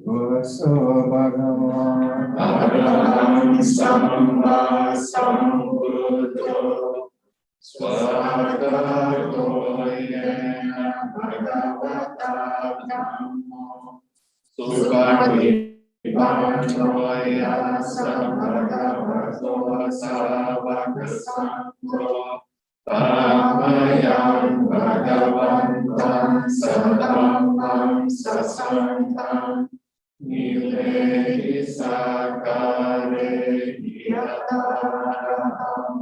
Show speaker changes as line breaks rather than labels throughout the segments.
Vaso Bhagavan
Araham Samma Sambuddho Swagato Yena Bhagavata Dhammo Sukhatipanoya Samagavato Savakasangho Tamayam Bhagavantam Sadhamam Sasantam Nileti Sakare Yataraham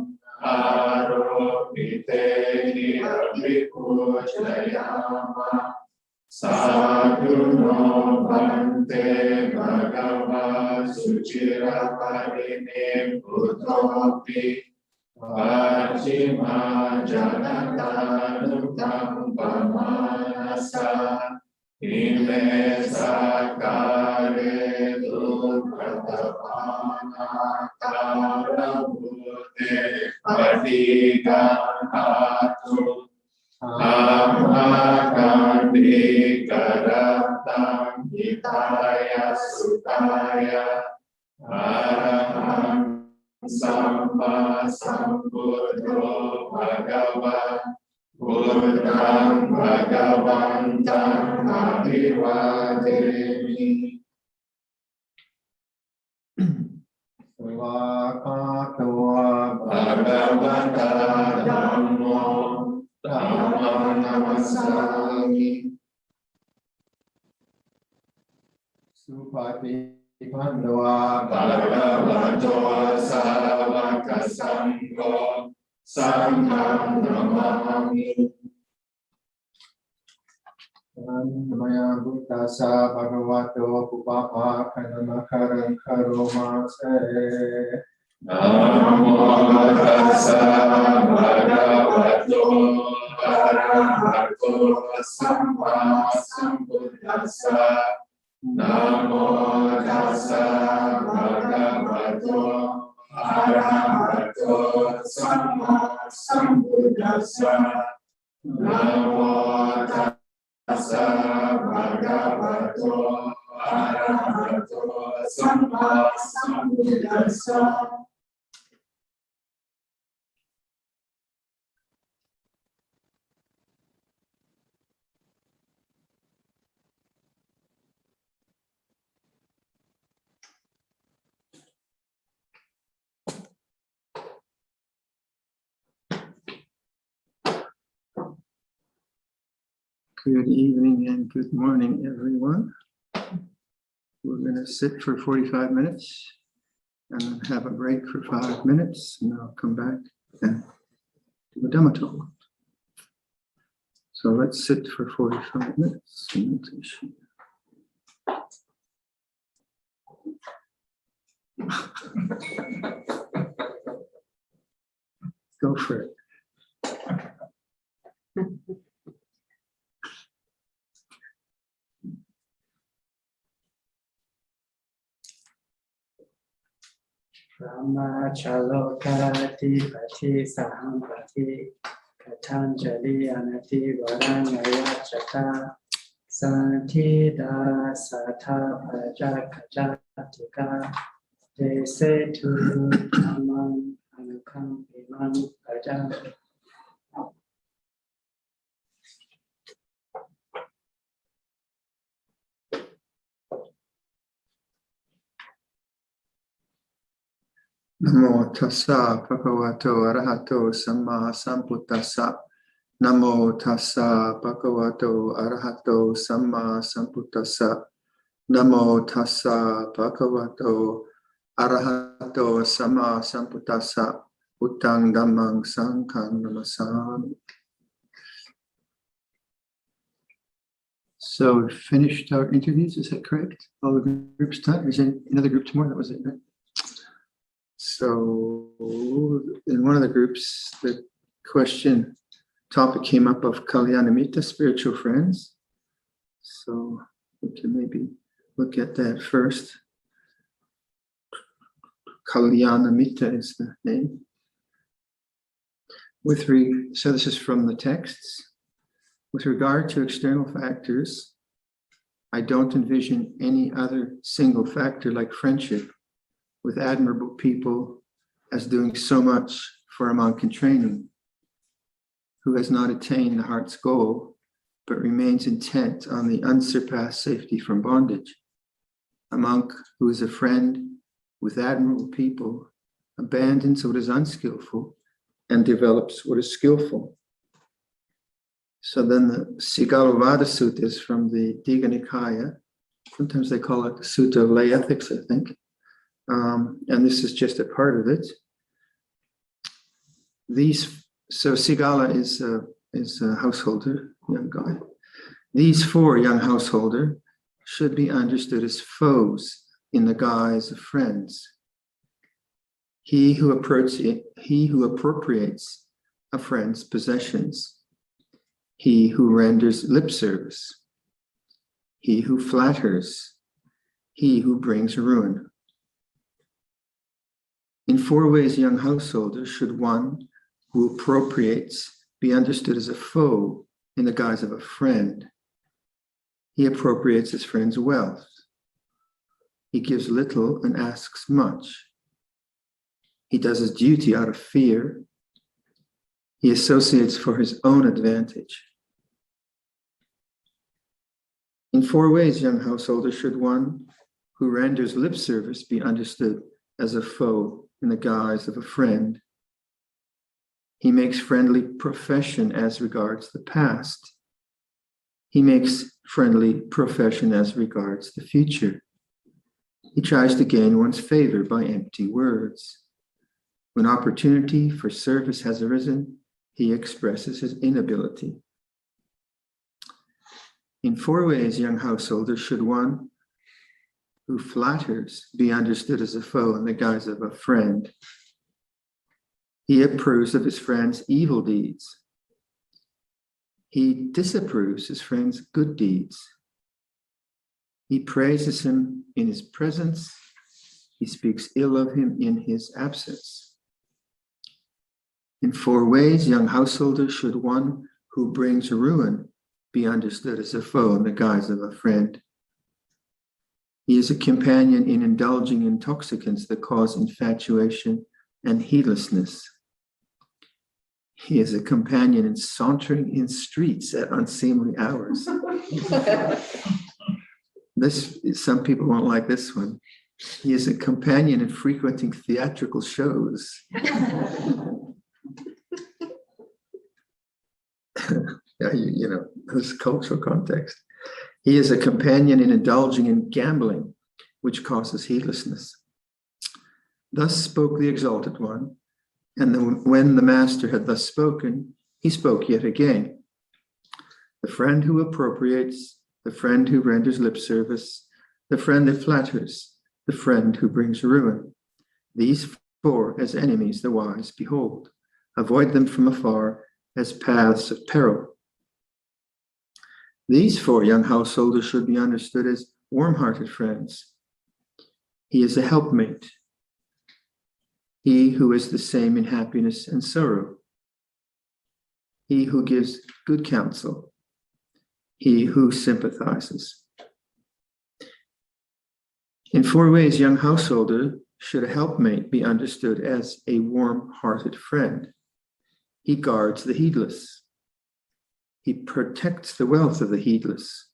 Aropite Abhipujayama Sadhuno Bhante Bhagava Suchira Parinim Buddhopi Vajima Janata Nukam Pamanasa Ime Sakare Dukratapana Karabhute Padigahatu Amakandi Karatam Hitaya Sutaya Araham Samma Sambuddho Bhagava Buddham Bhagavantam Abhivademi
Svakato
Bhagavata Dhammo Dhammam Namasami
Supati Pandava
Bhagavato Savakasangho Sangham Namami
Maya Buddhasa Bhagavato Pupapa Kanamakaram Karomase
Namo Tassa Bhagavato Arahato Samma Sambuddhassa Namo Tassa Bhagavato Arahato Samma Sambuddhassa Namo Tassa Bhagavato Arahato Samma Sambuddhassa.
Good evening and good morning, everyone. We're going to sit for 45 minutes and then have a break for 5 minutes, and I'll come back and do a Dhamma talk. So let's sit for 45 minutes. Meditation. Go for it.
Brahma Chalokati Pati Sahampati Katanjali Anati Varangaya Chata Santida Sata Pajakajatika Te Se Tu Amam Anukam Imam Pajam
Namo tassa bhagavato arahato samma sambuddhassa. Namo tassa bhagavato arahato samma sambuddhassa. Namo tassa bhagavato arahato samma sambuddhassa. Buddhang dhammang sanghang namasami. So we finished our interviews, is that correct? All the groups done? Is there another group tomorrow? That was it, right? So in one of the groups, the topic came up of Kalianimita, spiritual friends. So we can maybe look at that first. Kalianimita is the name. So this is from the texts. With regard to external factors, I don't envision any other single factor like friendship with admirable people as doing so much for a monk in training, who has not attained the heart's goal, but remains intent on the unsurpassed safety from bondage. A monk who is a friend with admirable people abandons what is unskillful and develops what is skillful. So then the Sigalovada Sutta is from the Digha Nikaya. Sometimes they call it the Sutta of Lay Ethics, I think. And this is just a part of it. So Sigala is a householder, young guy. These four young householder should be understood as foes in the guise of friends. He who appropriates a friend's possessions, he who renders lip service, he who flatters, he who brings ruin. In four ways, young householder should one who appropriates be understood as a foe in the guise of a friend. He appropriates his friend's wealth. He gives little and asks much. He does his duty out of fear. He associates for his own advantage. In four ways, young householder should one who renders lip service be understood as a foe in the guise of a friend. He makes friendly profession as regards the past. He makes friendly profession as regards the future. He tries to gain one's favor by empty words. When opportunity for service has arisen, he expresses his inability. In four ways, young householder should one who flatters be understood as a foe in the guise of a friend. He approves of his friend's evil deeds. He disapproves his friend's good deeds. He praises him in his presence. He speaks ill of him in his absence. In four ways, young householder should one who brings ruin be understood as a foe in the guise of a friend. He is a companion in indulging intoxicants that cause infatuation and heedlessness. He is a companion in sauntering in streets at unseemly hours. Some people won't like this one. He is a companion in frequenting theatrical shows. You know, this cultural context. He is a companion in indulging in gambling, which causes heedlessness. Thus spoke the Exalted One, and when the Master had thus spoken, he spoke yet again. The friend who appropriates, the friend who renders lip service, the friend that flatters, the friend who brings ruin. These four as enemies the wise behold. Avoid them from afar as paths of peril. These four young householders should be understood as warm-hearted friends. He is a helpmate. He who is the same in happiness and sorrow. He who gives good counsel. He who sympathizes. In four ways, young householder should a helpmate be understood as a warm-hearted friend. He guards the heedless. He protects the wealth of the heedless.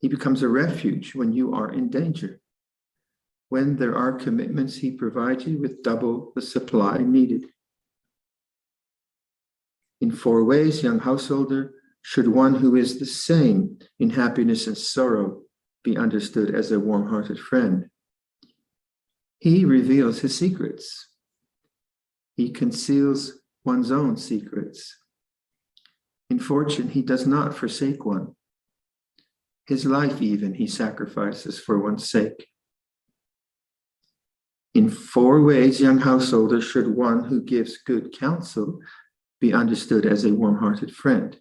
He becomes a refuge when you are in danger. When there are commitments, he provides you with double the supply needed. In four ways, young householder, should one who is the same in happiness and sorrow be understood as a warm-hearted friend. He reveals his secrets. He conceals one's own secrets. In fortune, he does not forsake one. His life even he sacrifices for one's sake. In four ways, young householder, should one who gives good counsel be understood as a warm-hearted friend.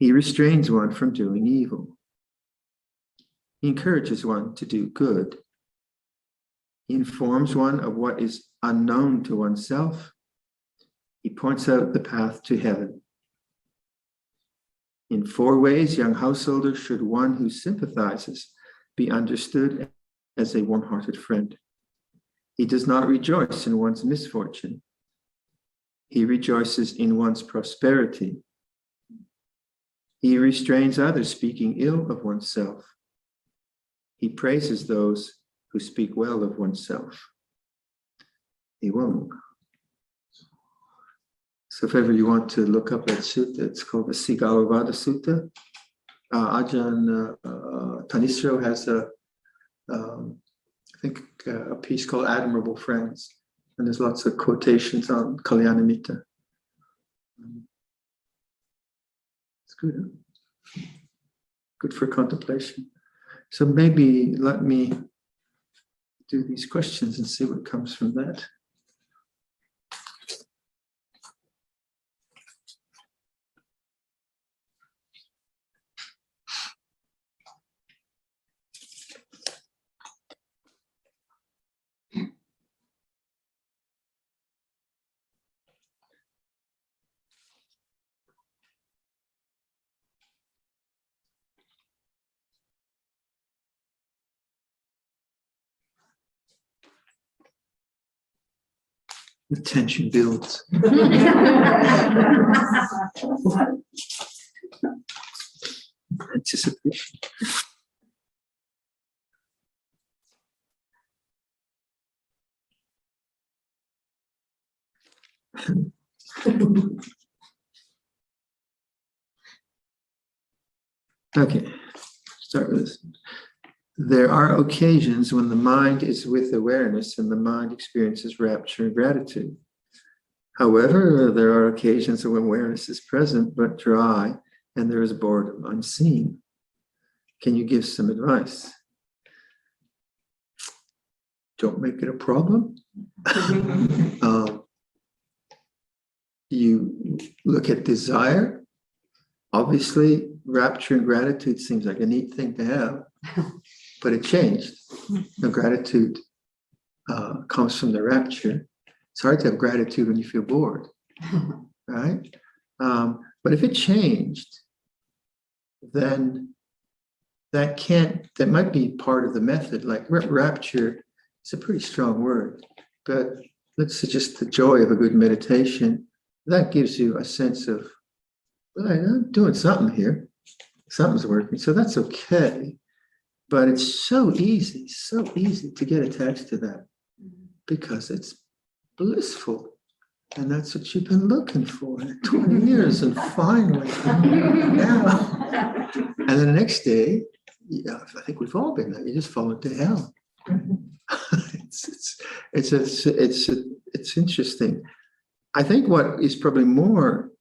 He restrains one from doing evil. He encourages one to do good. He informs one of what is unknown to oneself. He points out the path to heaven. In 4 ways, young householder, should one who sympathizes be understood as a warm-hearted friend. He does not rejoice in one's misfortune. He rejoices in one's prosperity. He restrains others speaking ill of oneself. He praises those who speak well of oneself. He won't. So if ever you want to look up that sutta, it's called the Sigalovada Sutta. Ajahn Tanisro has a piece called Admirable Friends. And there's lots of quotations on Kalianimita. It's good, huh? Good for contemplation. So maybe let me do these questions and see what comes from that. The tension builds. Anticipation. Okay, start with this. There are occasions when the mind is with awareness and the mind experiences rapture and gratitude. However, there are occasions when awareness is present but dry and there is boredom unseen. Can you give some advice? Don't make it a problem. You look at desire. Obviously, rapture and gratitude seems like a neat thing to have. But it changed. The gratitude comes from the rapture. It's hard to have gratitude when you feel bored, right? But if it changed, then that might be part of the method. Like rapture, it's a pretty strong word, but let's say just the joy of a good meditation, that gives you a sense of, well, I'm doing something here. Something's working, so that's okay. But it's so easy to get attached to that because it's blissful. And that's what you've been looking for 20 years. And finally, now. And then the next day, yeah, I think we've all been there. You just fall into hell. It's interesting. I think what is probably more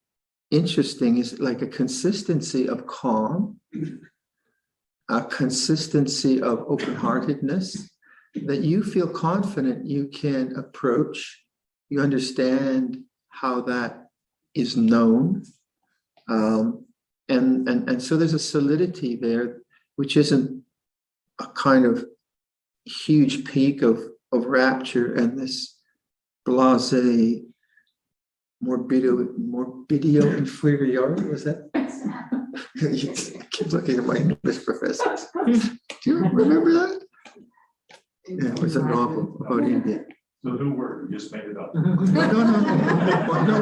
interesting is like a consistency of calm, a consistency of open-heartedness, that you feel confident you can approach, you understand how that is known. And so there's a solidity there, which isn't a kind of huge peak of rapture and this blasé morbidio inferiority. Was that? You keep looking at my English professors. Do you remember that? Yeah, it was a novel about India.
So who were you just made it up?
No,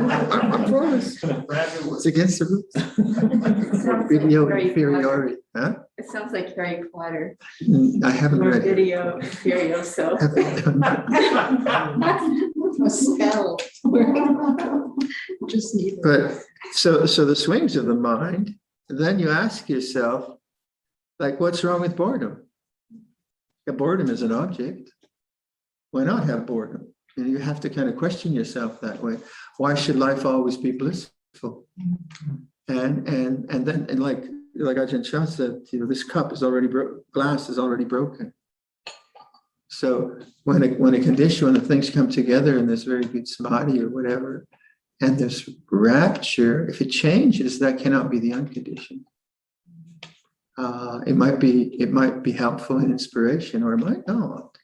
I promise. It's against the rules. Video inferiority. Huh?
It sounds like Harry Potter.
I haven't
Or
read it.
video infurioso.
Haven't done that.
A spell. Just need.
But so the swings of the mind, then you ask yourself, like, what's wrong with boredom? Boredom is an object. Why not have boredom? And you have to kind of question yourself that way. Why should life always be blissful? And then like Ajahn Chah said, this cup is already glass is already broken. So when the things come together and there's very good samadhi or whatever, and there's rapture, if it changes, that cannot be the unconditioned. It might be helpful in inspiration, or it might not.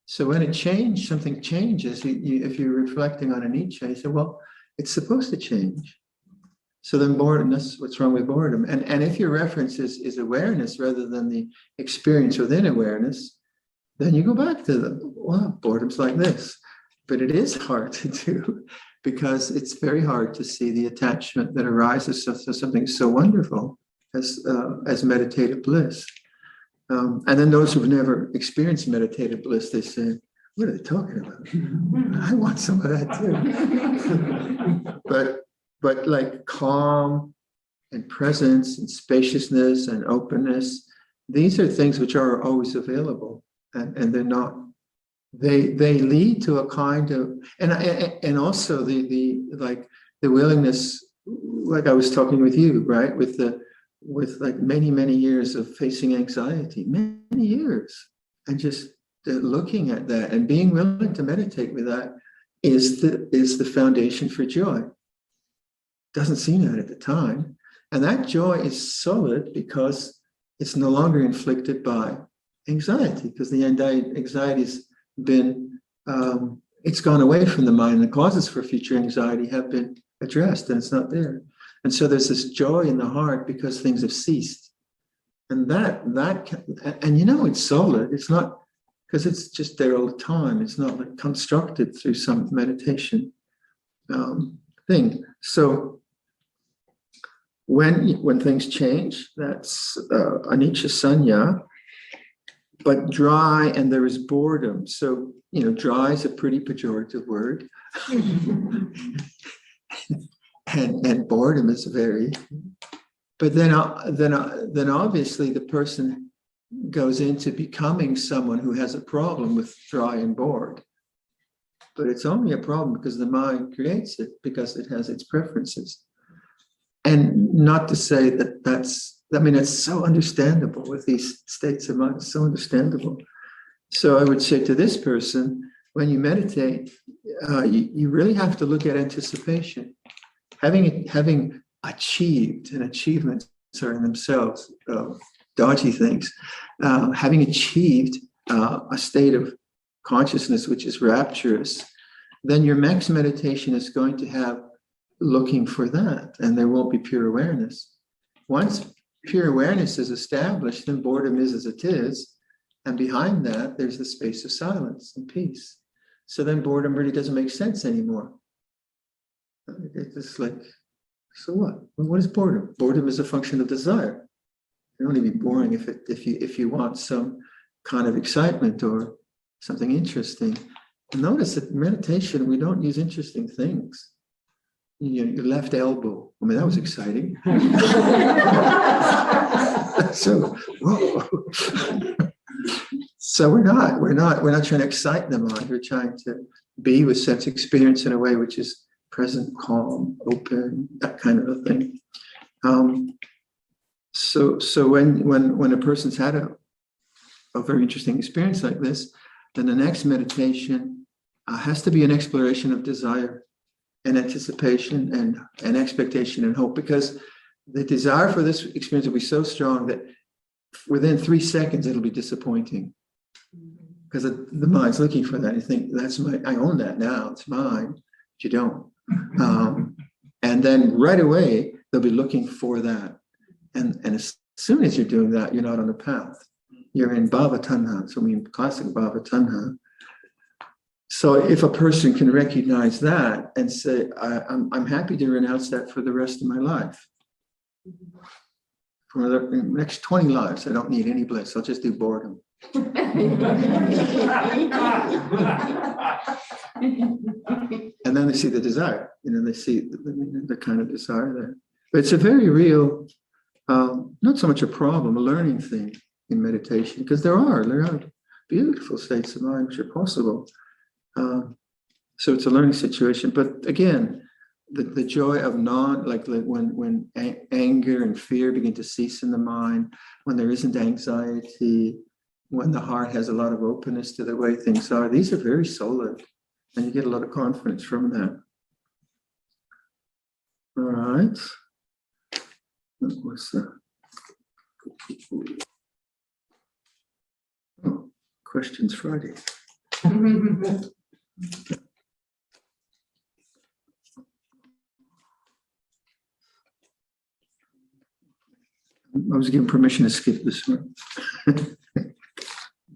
So when something changes. If you're reflecting on a Nietzsche, you say, well, it's supposed to change. So then boredom, that's what's wrong with boredom. And if your reference is awareness rather than the experience within awareness, then you go back to boredom's like this. But it is hard to do because it's very hard to see the attachment that arises to something so wonderful as meditative bliss. And then those who've never experienced meditative bliss, they say, what are they talking about? I want some of that too. But like calm and presence and spaciousness and openness, these are things which are always available, and they're not. They lead to a kind of and also the willingness, like I was talking with you, right, with like many years of facing anxiety, many years, and just looking at that and being willing to meditate with that is the foundation for joy. Doesn't seem that at the time, and that joy is solid because it's no longer inflicted by anxiety, because the anxiety's been it's gone away from the mind. The causes for future anxiety have been addressed, and it's not there. And so there's this joy in the heart because things have ceased, and it's solid. It's not because it's just there all the time. It's not like constructed through some meditation thing. So when things change, that's anicca sanya, but dry and there is boredom. So dry is a pretty pejorative word, and boredom is very. But then obviously the person goes into becoming someone who has a problem with dry and bored. But it's only a problem because the mind creates it, because it has its preferences. And not to say it's so understandable with these states of mind, it's so understandable. So I would say to this person, when you meditate, you really have to look at anticipation. Having achieved, and achievements are in themselves dodgy things, having achieved a state of consciousness which is rapturous, then your next meditation is going to have looking for that, and there won't be pure awareness. Once pure awareness is established, then boredom is as it is, and behind that there's the space of silence and peace. So then boredom really doesn't make sense anymore. It's like, so what? Well, what is boredom? Boredom is a function of desire. It can only be boring if you want some kind of excitement or something interesting. And notice that in meditation we don't use interesting things. Your left elbow. I mean, that was exciting. So, whoa. So we're not trying to excite the mind. We're trying to be with sense experience in a way which is present, calm, open, that kind of a thing. So when a person's had a very interesting experience like this, then the next meditation has to be an exploration of desire and anticipation and expectation and hope, because the desire for this experience will be so strong that within 3 seconds it'll be disappointing, because the mind's looking for that. You think, I own that now, it's mine, but you don't. And then right away they'll be looking for that, and as soon as you're doing that, you're not on the path. You're in bhava tanha, so we mean classic bhava tanha. So if a person can recognize that and say, I'm happy to renounce that for the rest of my life. For the next 20 lives, I don't need any bliss. I'll just do boredom. And then they see the desire. They see the kind of desire there. But it's a very real, not so much a problem, a learning thing in meditation, because there are beautiful states of mind which are possible. So it's a learning situation. But again, the joy of when anger and fear begin to cease in the mind, when there isn't anxiety, when the heart has a lot of openness to the way things are, these are very solid, and you get a lot of confidence from that. All right. What's that? Oh, questions Friday. I was given permission to skip this one.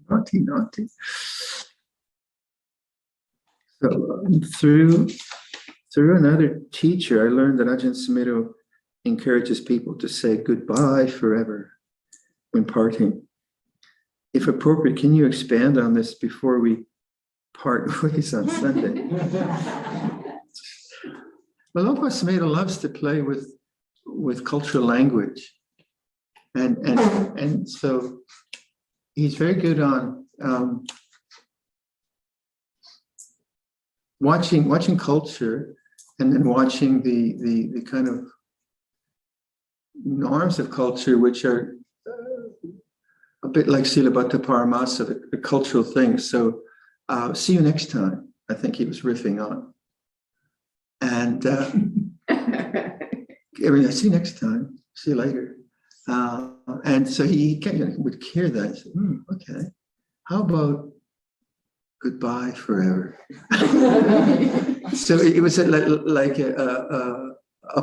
Naughty. So through another teacher, I learned that Ajahn Sumedho encourages people to say goodbye forever when parting. If appropriate, can you expand on this before we part ways on Sunday? Well, Luang Por Sumedho loves to play with cultural language. And so he's very good on watching culture and then watching the kind of norms of culture, which are a bit like Sigalovada Paramasa, the cultural things. So see you next time, I think he was riffing on. And see you next time, see you later. And so he would hear that and say, okay, how about goodbye forever? So it was like a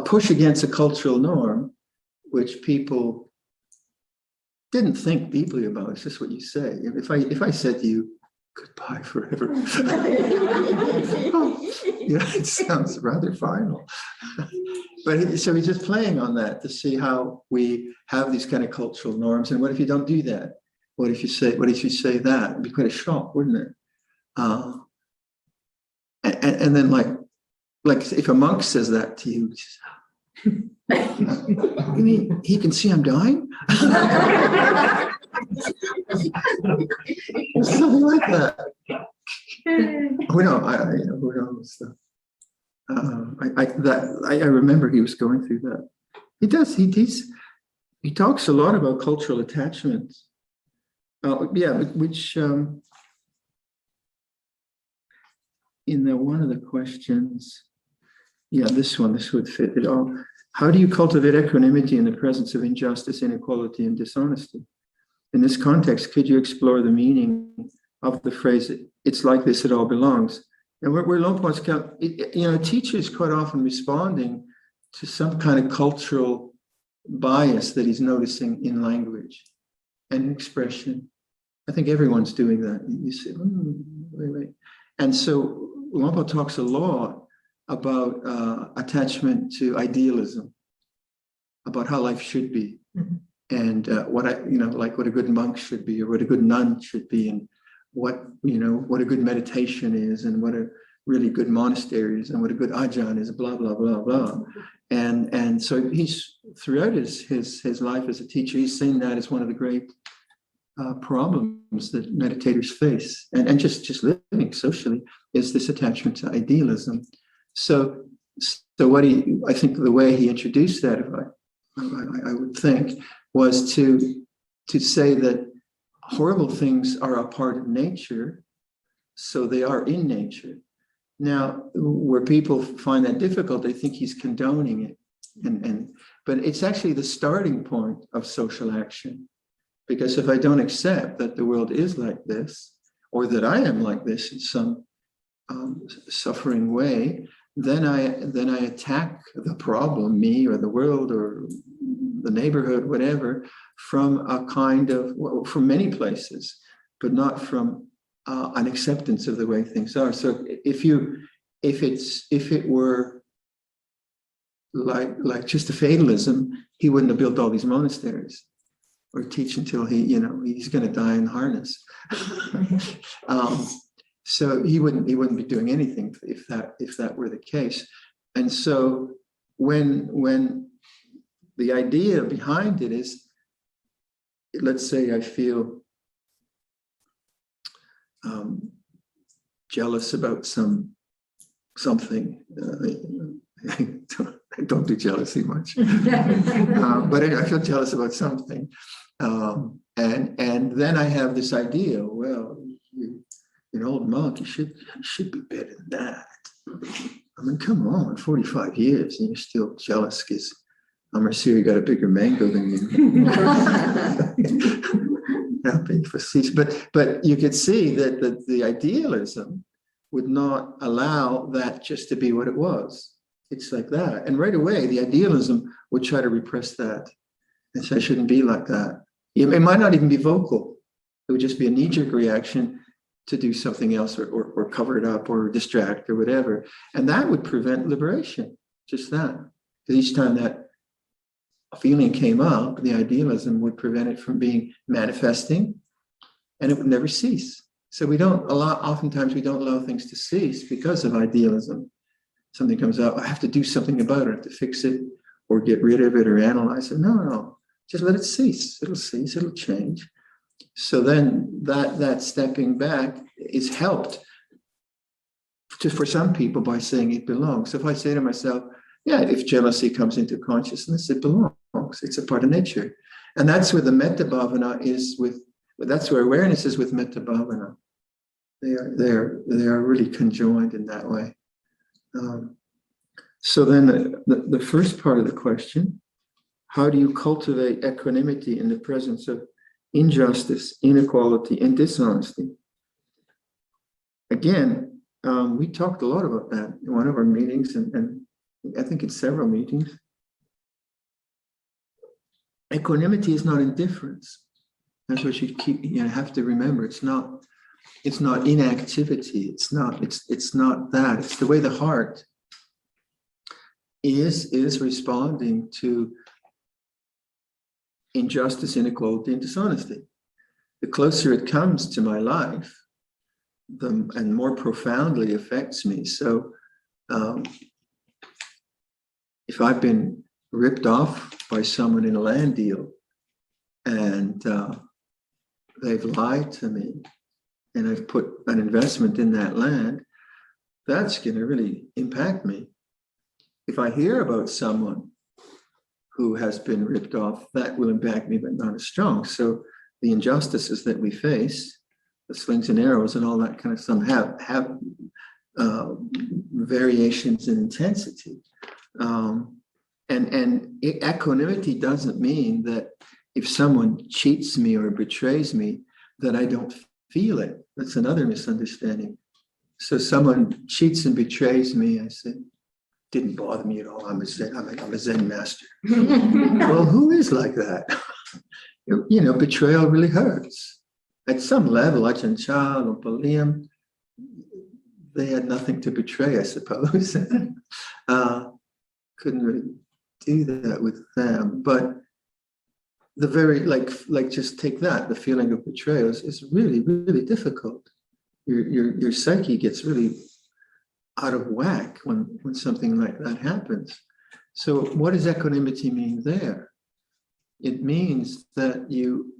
push against a cultural norm, which people didn't think deeply about. It's just what you say. If I said to you, goodbye forever, it sounds rather final. But so he's just playing on that to see how we have these kind of cultural norms. And what if you don't do that? What if you say that? It'd be quite a shock, wouldn't it? And then like if a monk says that to you, you mean he can see I'm dying? Something like that. Who knows? I remember he was going through that. He talks a lot about cultural attachments. Which in one of the questions, this would fit it all. How do you cultivate equanimity in the presence of injustice, inequality, and dishonesty? In this context, could you explore the meaning of the phrase, it's like this, it all belongs? And where Luang Por's a teacher is quite often responding to some kind of cultural bias that he's noticing in language and expression. I think everyone's doing that. You say, wait. And so Luang Por talks a lot about attachment to idealism, about how life should be, and what a good monk should be, or what a good nun should be, and what a good meditation is, and what a really good monastery is, and what a good ajahn is, blah blah blah blah. And so he's throughout his life as a teacher, he's seen that as one of the great problems that meditators face, and just living socially, is this attachment to idealism. So I think the way he introduced that, I would think, was to say that horrible things are a part of nature, so they are in nature. Now, where people find that difficult, they think he's condoning it, but it's actually the starting point of social action. Because if I don't accept that the world is like this, or that I am like this in some suffering way, then I attack the problem, me or the world or the neighborhood, whatever, from from many places, but not from an acceptance of the way things are. So if it were like just a fatalism, he wouldn't have built all these monasteries or teach until he's going to die in harness. So he wouldn't be doing anything if that were the case. And so when the idea behind it is, let's say I feel jealous about something. I don't do jealousy much, but I feel jealous about something, and then I have this idea. Well, you're an old monk. You should be better than that. I mean, come on, 45 years and you're still jealous because Amarasiri got a bigger mango than you. Not being facetious, but you could see that the idealism would not allow that just to be what it was. It's like that, and right away the idealism would try to repress that. And so I shouldn't be like that. It might not even be vocal. It would just be a knee-jerk reaction to do something else or cover it up or distract or whatever. And that would prevent liberation, just that. Because each time that feeling came up, the idealism would prevent it from being manifesting, and it would never cease. So oftentimes we don't allow things to cease because of idealism. Something comes up, I have to do something about it, I have to fix it or get rid of it or analyze it. No, just let it cease. It'll cease, it'll change. So then that stepping back is helped for some people by saying it belongs. So if I say to myself, yeah, if jealousy comes into consciousness, it belongs. It's a part of nature. And that's where the metta bhavana is that's where awareness is with metta bhavana. They are really conjoined in that way. So then the first part of the question, how do you cultivate equanimity in the presence of injustice, inequality, and dishonesty? Again, we talked a lot about that in one of our meetings, and I think in several meetings. Equanimity is not indifference. That's what you have to remember. It's not inactivity. It's not that. It's the way the heart is responding to injustice, inequality, and dishonesty. The closer it comes to my life, and more profoundly affects me. So if I've been ripped off by someone in a land deal and they've lied to me and I've put an investment in that land, that's going to really impact me. If I hear about someone who has been ripped off, that will impact me, but not as strong. So the injustices that we face, the slings and arrows and all that kind of stuff have variations in intensity. And equanimity doesn't mean that if someone cheats me or betrays me, that I don't feel it. That's another misunderstanding. So someone cheats and betrays me, I say, didn't bother me at all. I'm a Zen master. Well, who is like that? Betrayal really hurts. At some level, Ajahn Chah or Paliam, they had nothing to betray, I suppose. Couldn't really do that with them. But the very, just take that, the feeling of betrayal is really, really difficult. Your psyche gets really out of whack when something like that happens. So what does equanimity mean there? It means that you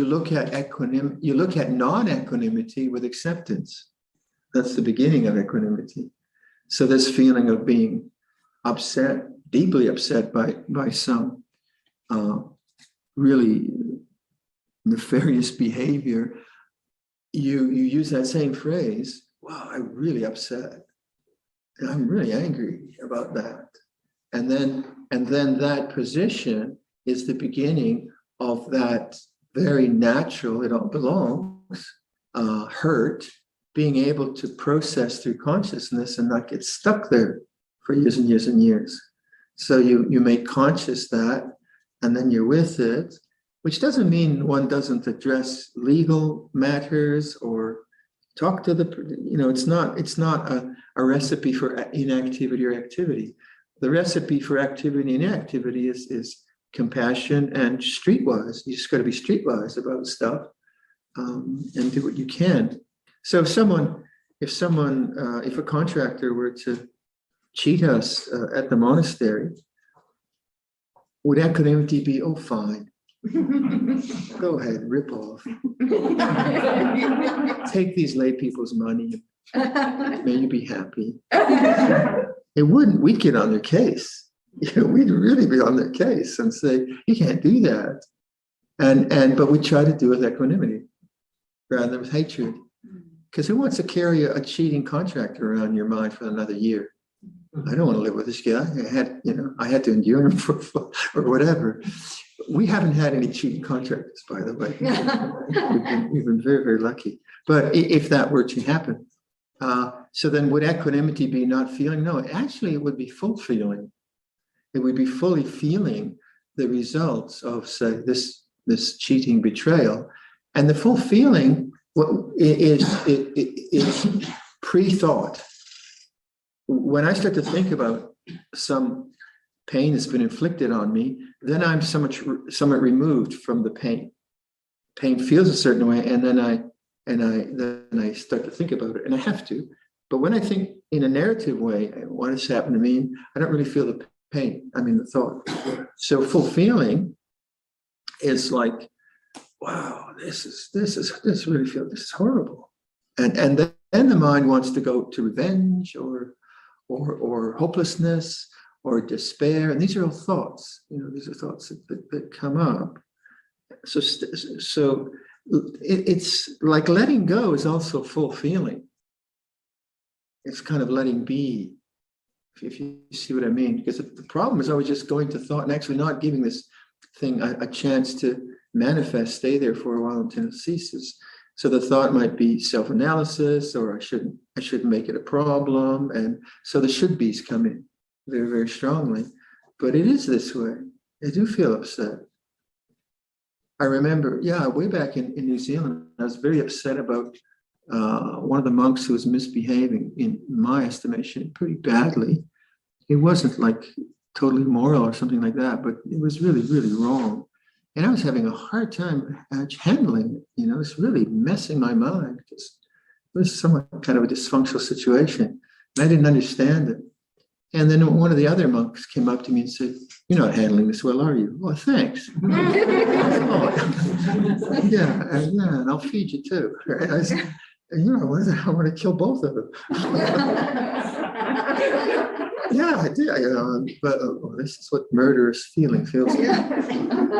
look at non-equanimity with acceptance. That's the beginning of equanimity. So this feeling of being upset, deeply upset by some really nefarious behavior, you use that same phrase, wow, I'm really upset. And I'm really angry about that. And then that position is the beginning of that very natural, it all belongs, hurt, being able to process through consciousness and not get stuck there for years and years and years. So you make conscious that, and then you're with it, which doesn't mean one doesn't address legal matters or talk to it's not a recipe for inactivity or activity. The recipe for activity and inactivity is compassion and streetwise. You just got to be streetwise about stuff and do what you can. So if a contractor were to cheat us at the monastery, would equanimity be, oh, fine, go ahead, rip off. Take these lay people's money. May you be happy. It wouldn't. We'd get on their case. We'd really be on their case and say, you can't do that. But we try to do it with equanimity rather than with hatred. Because who wants to carry a cheating contractor around your mind for another year? I don't want to live with this guy. I had to endure him or whatever. We haven't had any cheating contractors, by the way. We've been very, very lucky. But if that were to happen, so then would equanimity be not feeling? No, actually it would be full feeling. it would be fully feeling the results of, say, this cheating betrayal. And the full feeling is pre-thought. When I start to think about some pain that's been inflicted on me, then I'm somewhat removed from the pain. Pain feels a certain way, and then I start to think about it, and I have to. But when I think in a narrative way, what has happened to me, I don't really feel the pain. I mean, the thought. So full feeling is like, wow, this really feels, this is horrible, and then the mind wants to go to revenge or hopelessness or despair, and these are all thoughts. These are thoughts that come up. So it's like letting go is also full feeling. It's kind of letting be, if you see what I mean. Because the problem is always just going to thought and actually not giving this thing a chance to manifest, stay there for a while until it ceases. So the thought might be self-analysis, or I shouldn't make it a problem. And so the should-bes come in very, very strongly. But it is this way. I do feel upset. I remember, way back in New Zealand, I was very upset about one of the monks who was misbehaving, in my estimation, pretty badly. It wasn't like totally immoral or something like that, but it was really, really wrong. And I was having a hard time handling it. It's really messing my mind, because it was somewhat kind of a dysfunctional situation. And I didn't understand it. And then one of the other monks came up to me and said, "You're not handling this well, are you?" "Well, thanks." And I'll feed you too. I said, I want to kill both of them. Yeah, I did. But this is what murderous feeling feels like.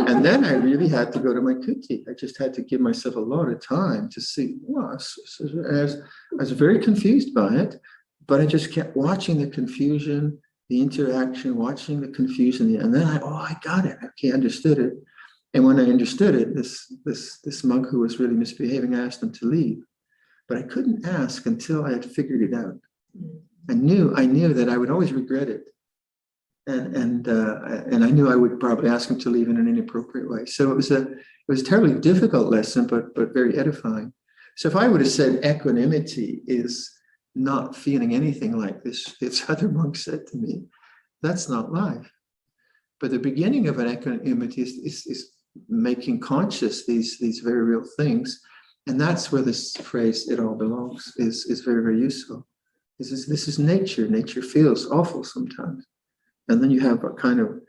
And then I really had to go to my kuti. I just had to give myself a lot of time to see. I was very confused by it, but I just kept watching the confusion, the interaction, watching the confusion, and then I got it. Okay, I understood it. And when I understood it, this monk who was really misbehaving, I asked him to leave, but I couldn't ask until I had figured it out. I knew that I would always regret it, and I knew I would probably ask him to leave in an inappropriate way. So it was a terribly difficult lesson, but very edifying. So if I would have said equanimity is not feeling anything like this other monk said to me, that's not life. But the beginning of an equanimity is making conscious these very real things, and that's where this phrase "it all belongs" is very, very useful. This is nature. Nature feels awful sometimes, and then you have a kind of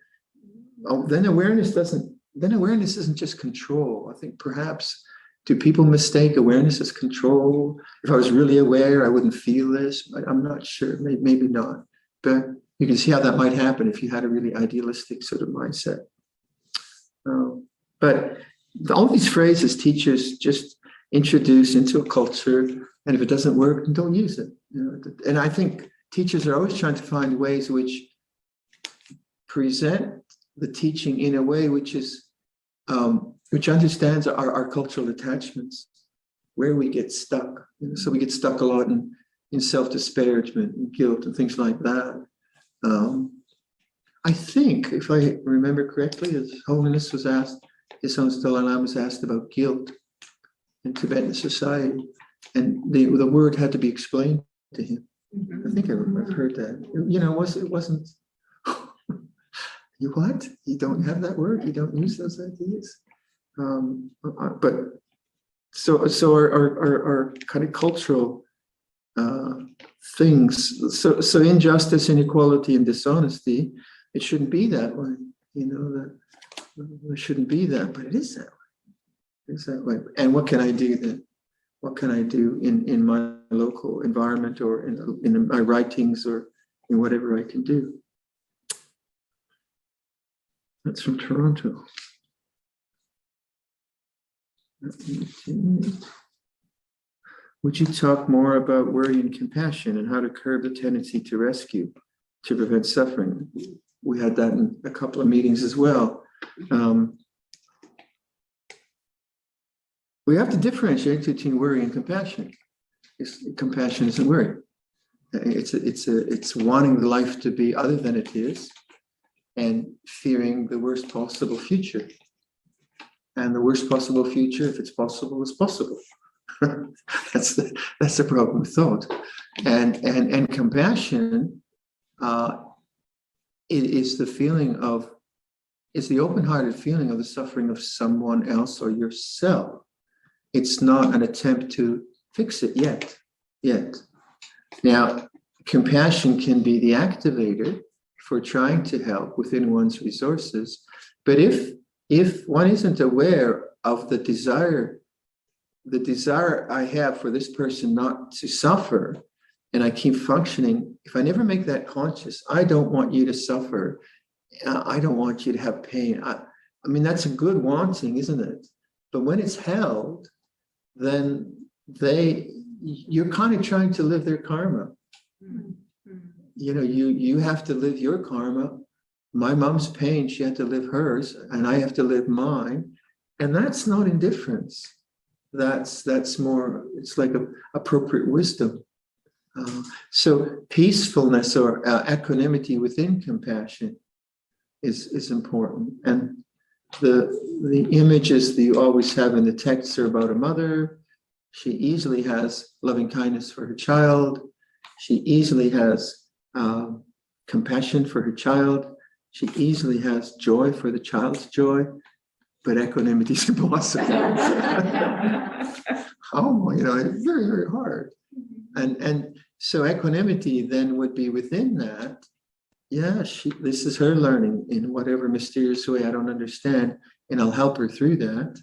then awareness isn't just control. I think perhaps, do people mistake awareness as control? If I was really aware, I wouldn't feel this. I'm not sure. Maybe not. But you can see how that might happen if you had a really idealistic sort of mindset. But all these phrases teachers just introduce into a culture, and if it doesn't work, then don't use it. And I think teachers are always trying to find ways which present the teaching in a way which is which understands our cultural attachments, where we get stuck. So we get stuck a lot in self-disparagement and guilt and things like that. I think, if I remember correctly, His Holiness was asked, His Holiness Dalai Lama was asked about guilt in Tibetan society, and the word had to be explained to him. I think I've heard that. It wasn't. You what? You don't have that word? You don't use those ideas? But so our kind of cultural things. So injustice, inequality, and dishonesty. It shouldn't be that way. That it shouldn't be that, but it is that way. It's that way. And what can I do then? What can I do in my local environment, or in my writings, or in whatever I can do? That's from Toronto. Would you talk more about worry and compassion and how to curb the tendency to rescue, to prevent suffering? We had that in a couple of meetings as well. We have to differentiate between worry and compassion. Compassion isn't worry. It's wanting the life to be other than it is, and fearing the worst possible future. And the worst possible future, if it's possible, is possible. that's the problem with thought. And compassion is the feeling of, it's the open-hearted feeling of the suffering of someone else or yourself. It's not an attempt to fix it yet. Now, compassion can be the activator for trying to help within one's resources. But if one isn't aware of the desire I have for this person not to suffer, and I keep functioning, if I never make that conscious, I don't want you to suffer. I don't want you to have pain. I mean, that's a good wanting, isn't it? But when it's held, then you're kind of trying to live their karma. You know, you have to live your karma. My mom's pain, she had to live hers, and I have to live mine. And that's not indifference. That's more, it's like appropriate wisdom. So peacefulness or equanimity within compassion is important. And the images that you always have in the texts are about a mother. She easily has loving kindness for her child. She easily has compassion for her child. She easily has joy for the child's joy, but equanimity is impossible. It's very, very hard. And so equanimity then would be within that. Yeah, this is her learning in whatever mysterious way I don't understand, and I'll help her through that.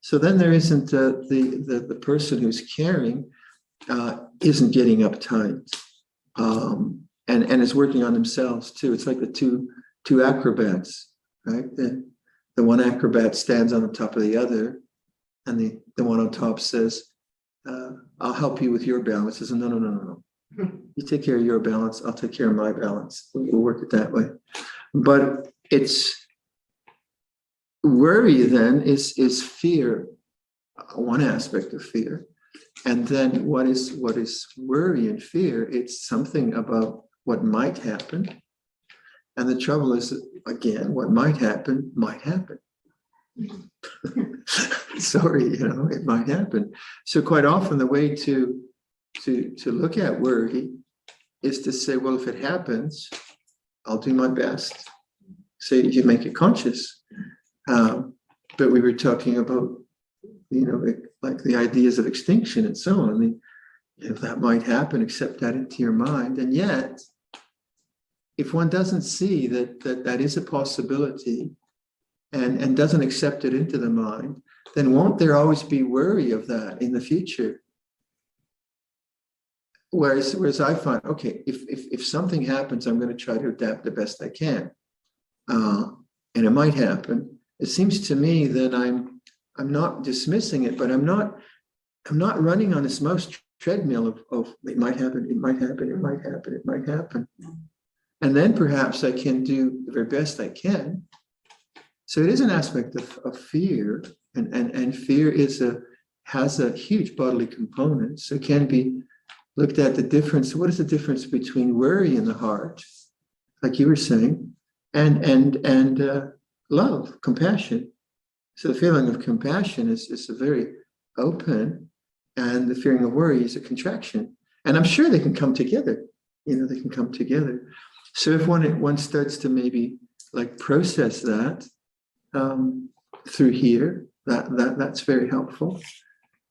So then there isn't the person who's caring isn't getting uptight, and is working on themselves too. It's like the two acrobats, right? The one acrobat stands on the top of the other, and the one on top says, I'll help you with your balance. Says, no. You take care of your balance, I'll take care of my balance. We'll work it that way. But it's worry then is fear, one aspect of fear. And then what is worry and fear? It's something about what might happen. And the trouble is, again, what might happen might happen. Sorry, it might happen. So quite often the way to look at worry is to say, well, if it happens, I'll do my best. So you make it conscious. But we were talking about, like the ideas of extinction and so on. If that might happen, accept that into your mind. And yet, if one doesn't see that is a possibility and doesn't accept it into the mind, then won't there always be worry of that in the future? Whereas I find, okay, if something happens, I'm going to try to adapt the best I can, and it might happen. It seems to me that I'm not dismissing it, but I'm not running on this mouse treadmill of it might happen, it might happen, it might happen, it might happen, and then perhaps I can do the very best I can. So it is an aspect of fear, and fear has a huge bodily component. So it can be looked at the difference. What is the difference between worry in the heart, like you were saying, and love, compassion? So the feeling of compassion is a very open, and the feeling of worry is a contraction. And I'm sure they can come together. They can come together. So if one starts to maybe like process that through here, that's very helpful.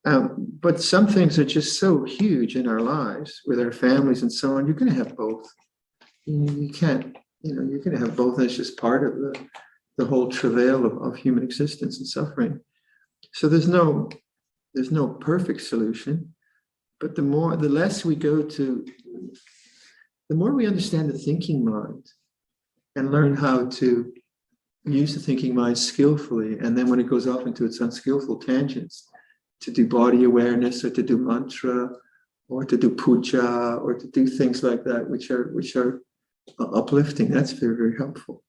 But some things are just so huge in our lives with our families and so on. You're going to have both. You can't, you're going to have both. That's just part of the whole travail of human existence and suffering. So there's no perfect solution. But the less we go to, the more we understand the thinking mind and learn how to use the thinking mind skillfully. And then when it goes off into its unskillful tangents, to do body awareness or to do mantra or to do puja or to do things like that, which are uplifting, that's very, very helpful.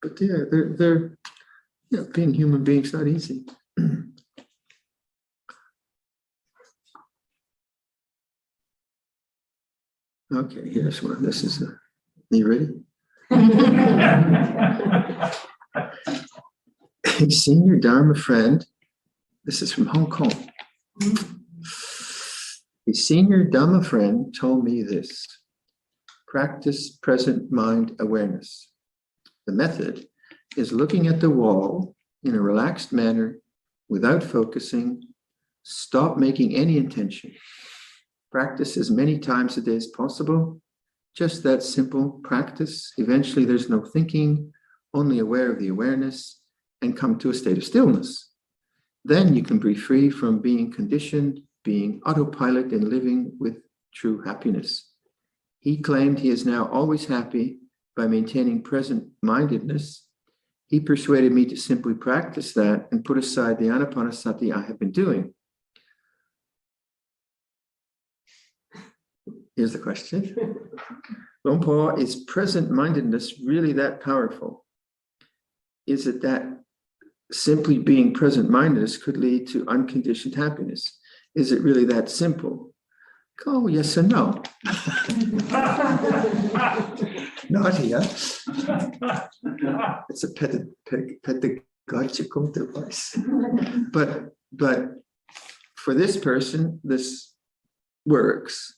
But yeah, they're being human beings not easy. Okay, here's one. This is you ready? A senior Dharma friend, this is from Hong Kong. A senior Dharma friend told me this: practice present mind awareness. The method is looking at the wall in a relaxed manner without focusing. Stop making any intention. Practice as many times a day as possible. Just that simple practice. Eventually there's no thinking, only aware of the awareness, and come to a state of stillness. Then you can be free from being conditioned, being autopilot, and living with true happiness. He claimed he is now always happy by maintaining present-mindedness. He persuaded me to simply practice that and put aside the anapanasati I have been doing. Here's the question. Luang Por, is present-mindedness really that powerful? Is it that simply being present-mindedness could lead to unconditioned happiness? Is it really that simple? Oh, yes and no. Not here. It's a pedagogical device. But for this person, this works.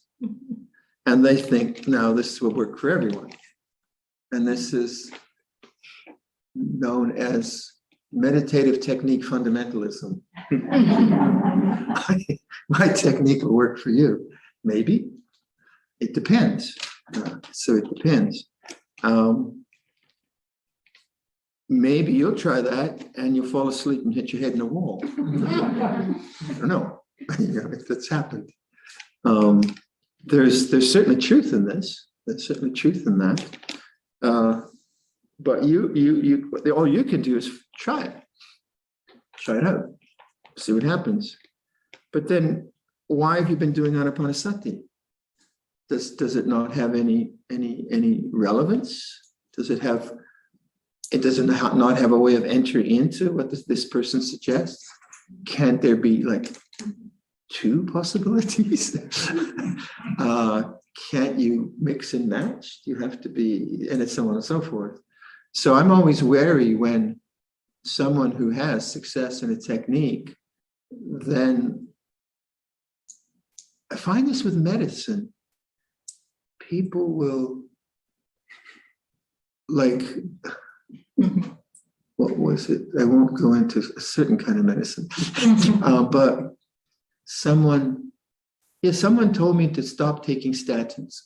And they think, now this will work for everyone. And this is known as meditative technique fundamentalism. My technique will work for you. Maybe. It depends. So it depends. Maybe you'll try that and you'll fall asleep and hit your head in a wall. I don't know. That's happened. There's certainly truth in this. There's certainly truth in that. But all you can do is try it. Try it out. See what happens. But then, why have you been doing anapanasati? Does it not have any relevance? Does it have? It doesn't not have a way of entry into what this person suggests? Can't there be like two possibilities? Can't you mix and match? You have to be, and it's so on and so forth. So I'm always wary when someone who has success in a technique, then I find this with medicine. People will, like, what was it? I won't go into a certain kind of medicine, but someone told me to stop taking statins.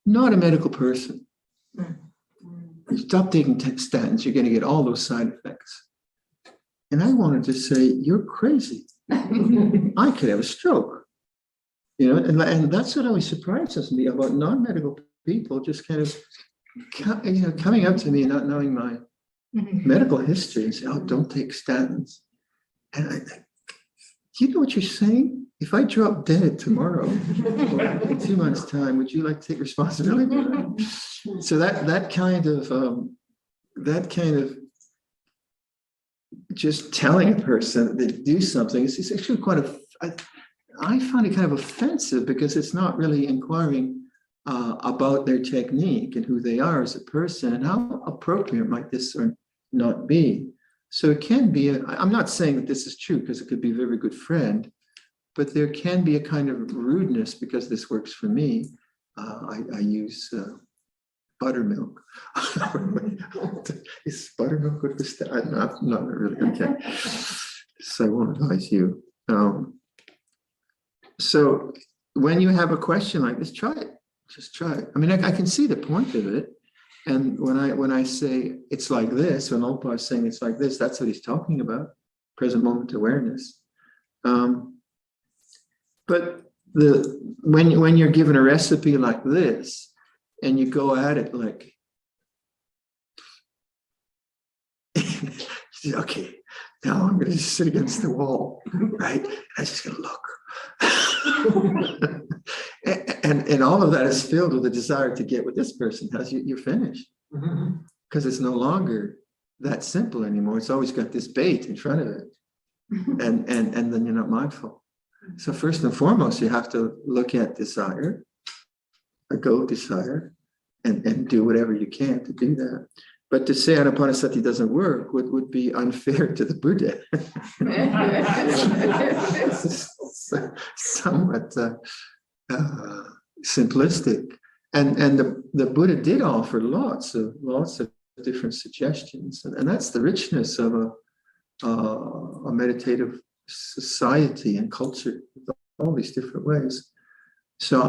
Not a medical person. You stop taking statins, you're going to get all those side effects. And I wanted to say, you're crazy. I could have a stroke. And that's what always surprises me about non-medical people, just kind of coming up to me and not knowing my medical history and say, oh, don't take statins. And I think, do you know what you're saying? If I drop dead tomorrow or in 2 months' time, would you like to take responsibility for that? So that kind of just telling a person that they do something is actually I find it kind of offensive, because it's not really inquiring about their technique and who they are as a person and how appropriate might this or not be. So it can be, I'm not saying that this is true, because it could be a very good friend, but there can be a kind of rudeness because this works for me. I use buttermilk. Is buttermilk good for I'm not really, okay. So I won't advise you. So when you have a question like this, try it. Just try it. I mean, I can see the point of it. And when I say it's like this, when Luang Por is saying it's like this, that's what he's talking about, present moment awareness. But when you're given a recipe like this, and you go at it like, okay, now I'm going to just sit against the wall, right? I'm just going to look. and all of that is filled with a desire to get what this person has. You're finished, because it's no longer that simple anymore. It's always got this bait in front of it, and then you're not mindful. So first and foremost, you have to look at desire, a go desire, and do whatever you can to do that. But to say Anapanasati doesn't work would be unfair to the Buddha. Somewhat simplistic. And the Buddha did offer lots of different suggestions. And that's the richness of a meditative society and culture, all these different ways. So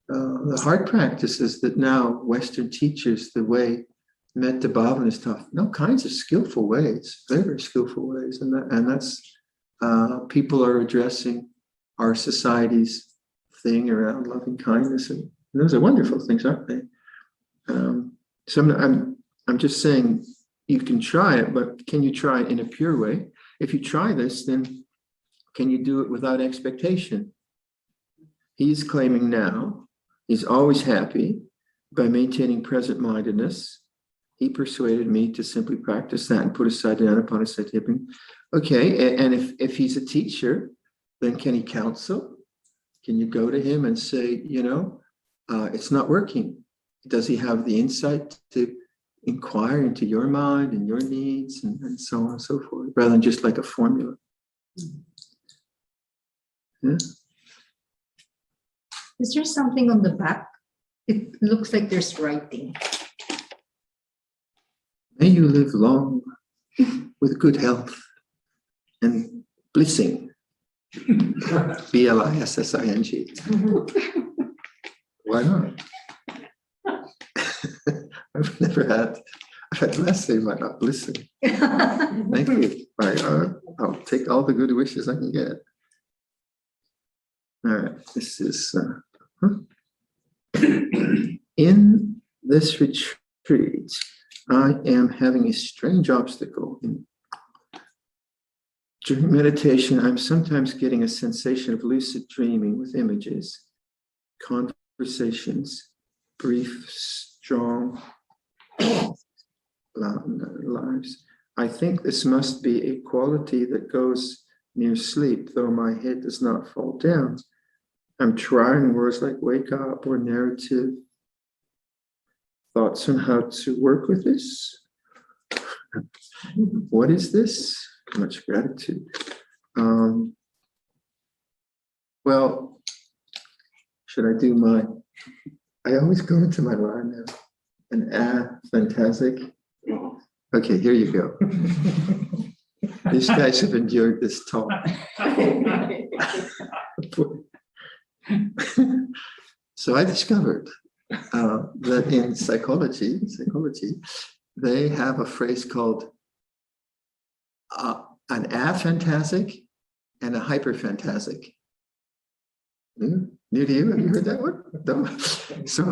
the hard practices that now Western teachers, the way Metta Bhavana is taught, all kinds of skillful ways, very, very skillful ways. And that's, people are addressing our society's thing around loving kindness. And those are wonderful things, aren't they? So I'm just saying you can try it, but can you try it in a pure way? If you try this, then can you do it without expectation? He's claiming now he's always happy by maintaining present mindedness. He persuaded me to simply practice that and put aside the Anapanasati. Okay, and if he's a teacher, then can he counsel? Can you go to him and say, it's not working? Does he have the insight to inquire into your mind and your needs and so on and so forth, rather than just like a formula? Yeah.
Is there something on the back? It looks like there's writing.
May you live long with good health and blissing. BLISSING. Why not? I've had blessing, but not blissing. Thank you. I'll take all the good wishes I can get. All right, this is in this retreat, I am having a strange obstacle. During meditation, I'm sometimes getting a sensation of lucid dreaming with images, conversations, brief, strong lives. I think this must be a quality that goes near sleep, though my head does not fall down. I'm trying words like wake up or narrative. Thoughts on how to work with this? What is this? Much gratitude. Well, should I do I always go into my line now. Fantastic. Okay, here you go. These guys have endured this talk. So I discovered that in psychology, they have a phrase called an aphantasic and a hyperphantasic. New to you? Have you heard that one? No. So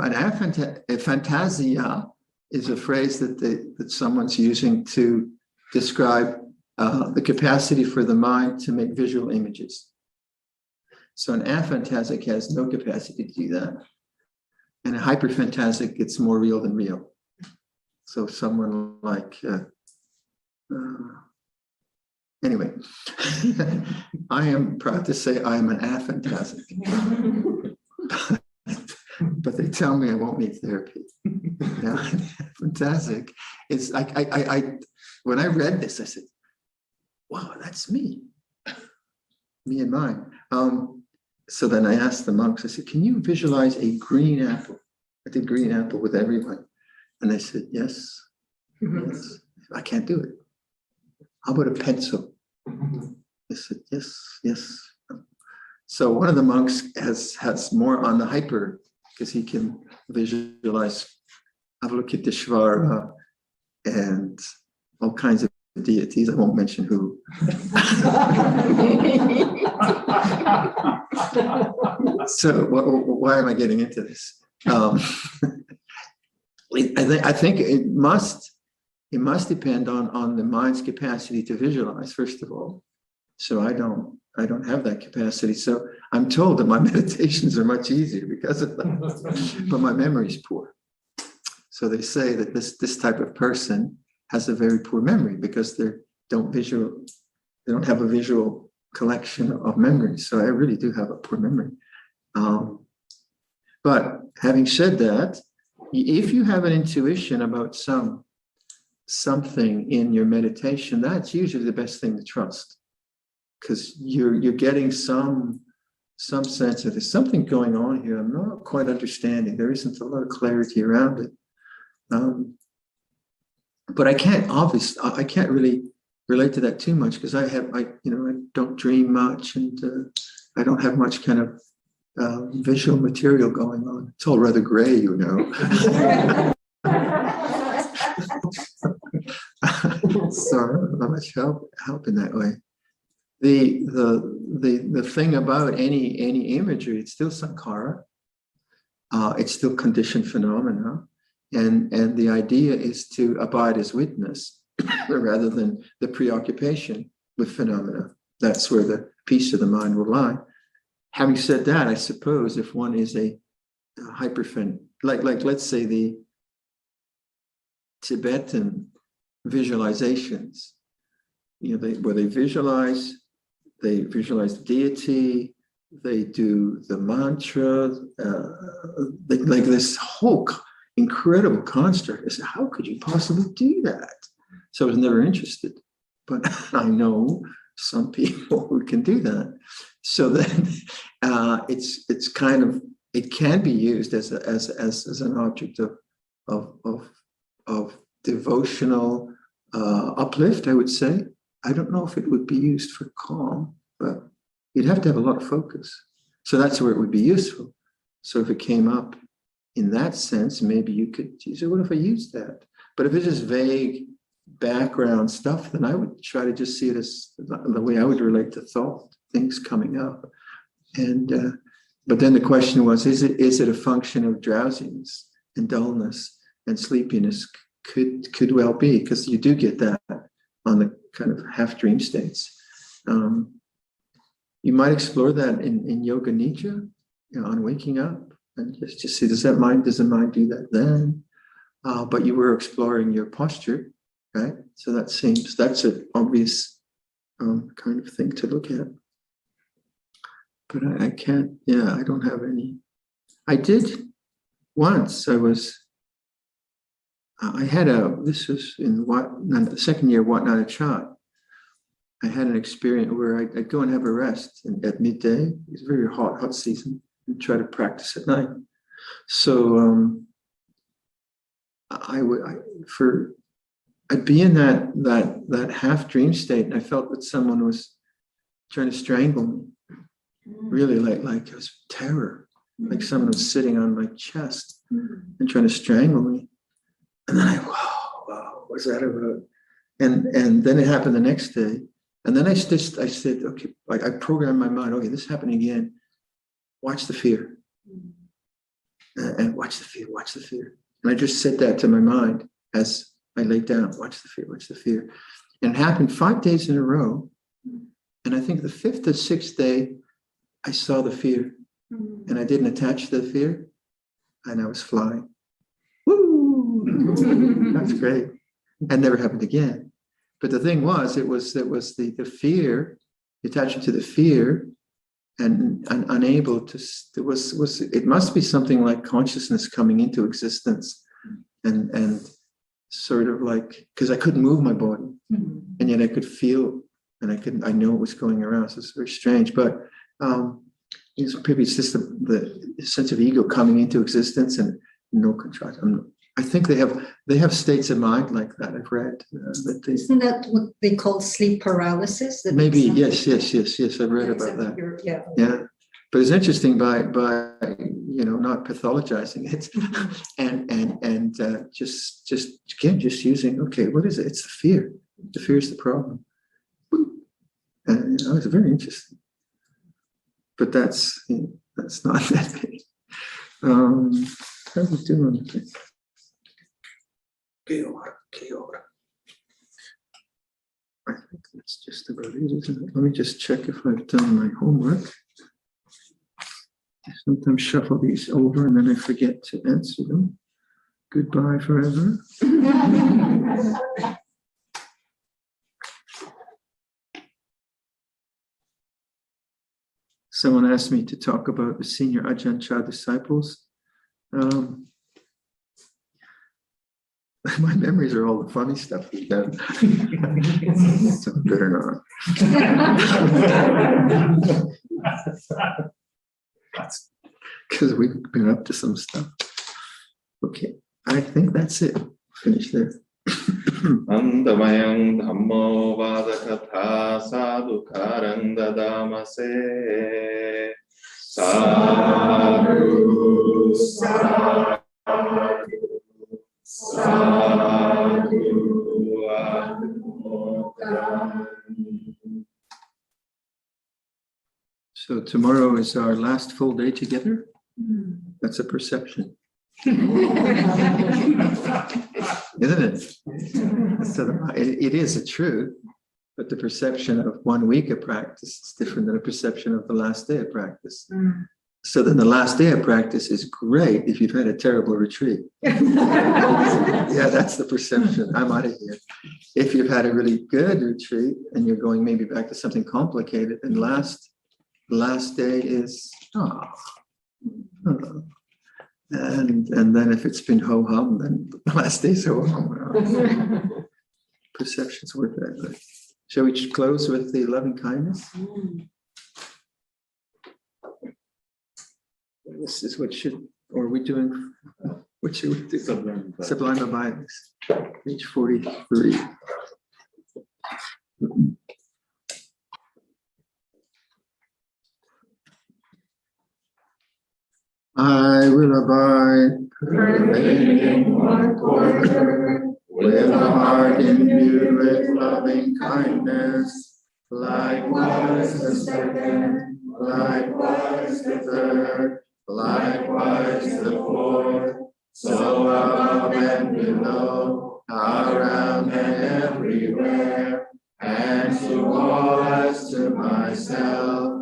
a fantasia is a phrase that someone's using to describe the capacity for the mind to make visual images. So an aphantasic has no capacity to do that. And a hyperphantasic, it's more real than real. So someone like, anyway, I am proud to say I am an aphantasic. But they tell me I won't need therapy. Now, fantastic. It's when I read this, I said, wow, that's me. Me and mine. So then I asked the monks, I said, can you visualize a green apple? I did green apple with everyone. And they said, yes. Yes. I can't do it. How about a pencil? I said, yes. So one of the monks has more on the hyper, because he can visualize Avalokiteshvara and all kinds of deities. I won't mention who. So why am I getting into this? I think it must depend on the mind's capacity to visualize, first of all. So I don't have that capacity. So I'm told that my meditations are much easier because of that, but my memory is poor. So they say that this type of person has a very poor memory because they don't have a visual collection of memories. So I really do have a poor memory. But having said that, if you have an intuition about something in your meditation, that's usually the best thing to trust, because you're getting some sense that there's something going on here. I'm not quite understanding. There isn't a lot of clarity around it. But I can't really relate to that too much, because I don't dream much, and I don't have much kind of visual material going on. It's all rather gray, you know. So not much help in that way. The thing about any imagery, it's still sankhara. It's still conditioned phenomena, and the idea is to abide as witness rather than the preoccupation with phenomena. That's where the peace of the mind will lie. Having said that, I suppose if one is a hyperphen, like let's say the Tibetan visualizations, where they visualize deity, they do the mantra, like this whole incredible construct. I said, how could you possibly do that? So I was never interested, but I know some people who can do that. So then it's kind of, it can be used as an object of devotional uplift, I would say. I don't know if it would be used for calm, but you'd have to have a lot of focus. So that's where it would be useful. So if it came up in that sense, maybe you could use it. What if I used that? But if it's just vague background stuff, then I would try to just see it as the way I would relate to thought, things coming up. And but then the question was, is it a function of drowsiness and dullness and sleepiness? Could well be, because you do get that on the kind of half dream states. You might explore that in Yoga Nidra, on waking up, and just see, does the mind do that then? But you were exploring your posture, right? So that's an obvious kind of thing to look at. But I can't, I don't have any. I did once. This was in the second year, Wat Nana Chat. I had an experience where I'd go and have a rest at midday. It was a very hot season, and try to practice at night. So I'd be in that half dream state, and I felt that someone was trying to strangle me. Really, like it was terror, like someone was sitting on my chest and trying to strangle me. And then wow, what's that about? And then it happened the next day. And then I said, okay, I programmed my mind, okay, this is happening again. Watch the fear. And watch the fear. And I just said that to my mind as I laid down, watch the fear. And it happened 5 days in a row. And I think the 5th or 6th day, I saw the fear. And I didn't attach to the fear. And I was flying. Woo! That's great. And never happened again. But the thing was, it was the fear, attaching to the fear, and unable to. It must be something like consciousness coming into existence, and sort of like, because I couldn't move my body, and yet I could feel, and I know what was going around. So it's very strange, but maybe it's just the sense of ego coming into existence and no control. I think they have states of mind like that. I've read
Isn't that what they call sleep paralysis?
Maybe yes. I've read about that. Yeah, but it's interesting by not pathologizing it, and just using, okay, what is it? It's the fear. The fear is the problem, and it's very interesting. But that's not that big. How are we doing? Kia ora. I think that's just about it, isn't it? Let me just check if I've done my homework. I sometimes shuffle these over and then I forget to answer them. Goodbye forever. Someone asked me to talk about the senior Ajahn Chah disciples. My memories are all the funny stuff we've done. So better not. Because we've been up to some stuff. Okay, I think that's it. Finish there.
Andamayang dhammo vadakatha sadhukarang dadamase sadhu sadhu
So tomorrow is our last full day together. That's a perception. Isn't it? So it is a truth, but the perception of 1 week of practice is different than a perception of the last day of practice. So then the last day of practice is great if you've had a terrible retreat. Yeah, that's the perception. I'm out of here. If you've had a really good retreat and you're going maybe back to something complicated, then last day is and then if it's been ho-hum, then the last day's ho-hum. Perceptions work that way. Shall we close with the loving kindness? This is what should, or are we doing, what should we do? Sublime Abidings, page 43. I will abide, pervading one quarter, with a heart imbued with loving kindness. Likewise the second, likewise the third, likewise the fourth. So above and below, around and everywhere, and to all as to myself.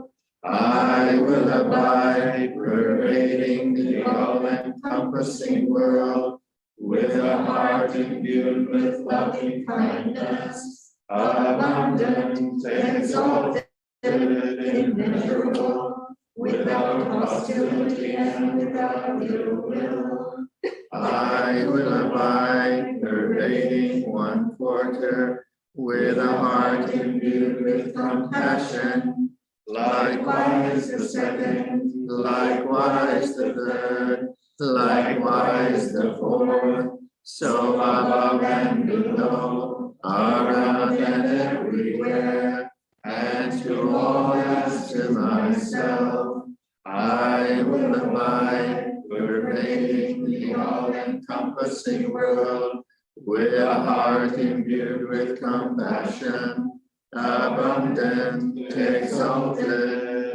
I will abide, pervading the all-encompassing world, with a heart imbued with loving kindness, abundant, exalted, immeasurable, without hostility and without ill will. I will abide, pervading one quarter, with a heart imbued with compassion. Likewise the second, likewise the third, likewise the fourth. So above and below, around and everywhere, and to all as to myself, I will abide, pervading the all-encompassing world, with a heart imbued with compassion. Abundant, exalted,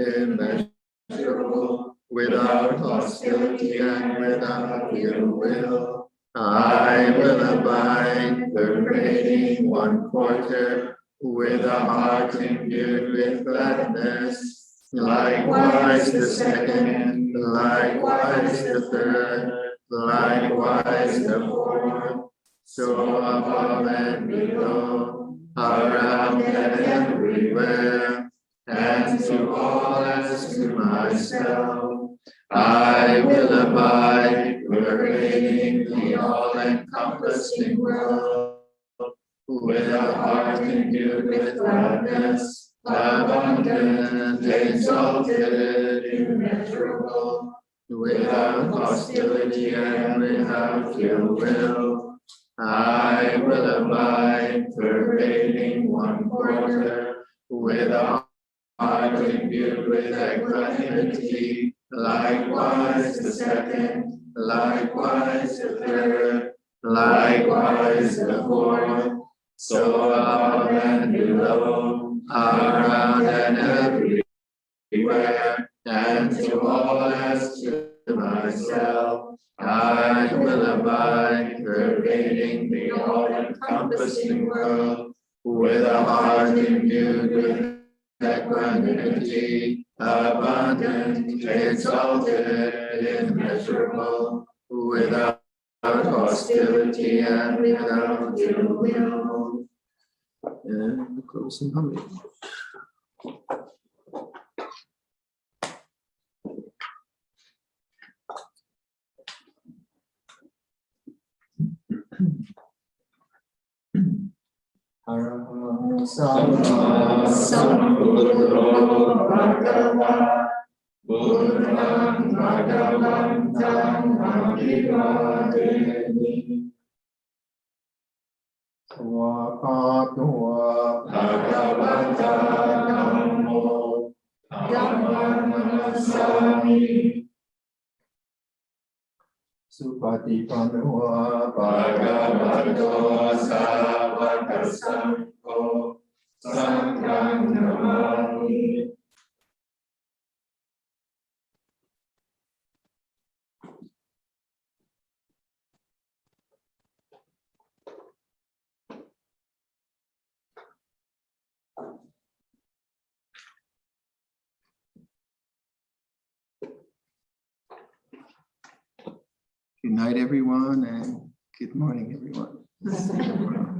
immeasurable, without hostility and without ill will. I will abide, pervading one quarter, with a heart imbued with gladness. Likewise the second, likewise the third, likewise the fourth. So above and below, around and everywhere, and to all as to myself, I will abide, pervading the all-encompassing world, with a heart imbued with gladness, abundant, exalted, immeasurable, without hostility and without ill will. I will abide, pervading one quarter, with a heart imbued with equanimity. Likewise the second, likewise the third, likewise the fourth. So above and below, around and everywhere, and to all as to myself, I will abide, pervading the all-encompassing world, with a heart imbued with equanimity, abundant, exalted, immeasurable, without hostility and without ill will. And closing humming. Arahang
Samma Sambuddho Bhagava Buddhang Bhagavantam Abhivademi
Swakato
Bhagavata Dhammo Dhammam Namissami
Supatipanno
Bhagavato Sāvaka Saṅgho Sangham Namami
Good night, everyone, and good morning, everyone.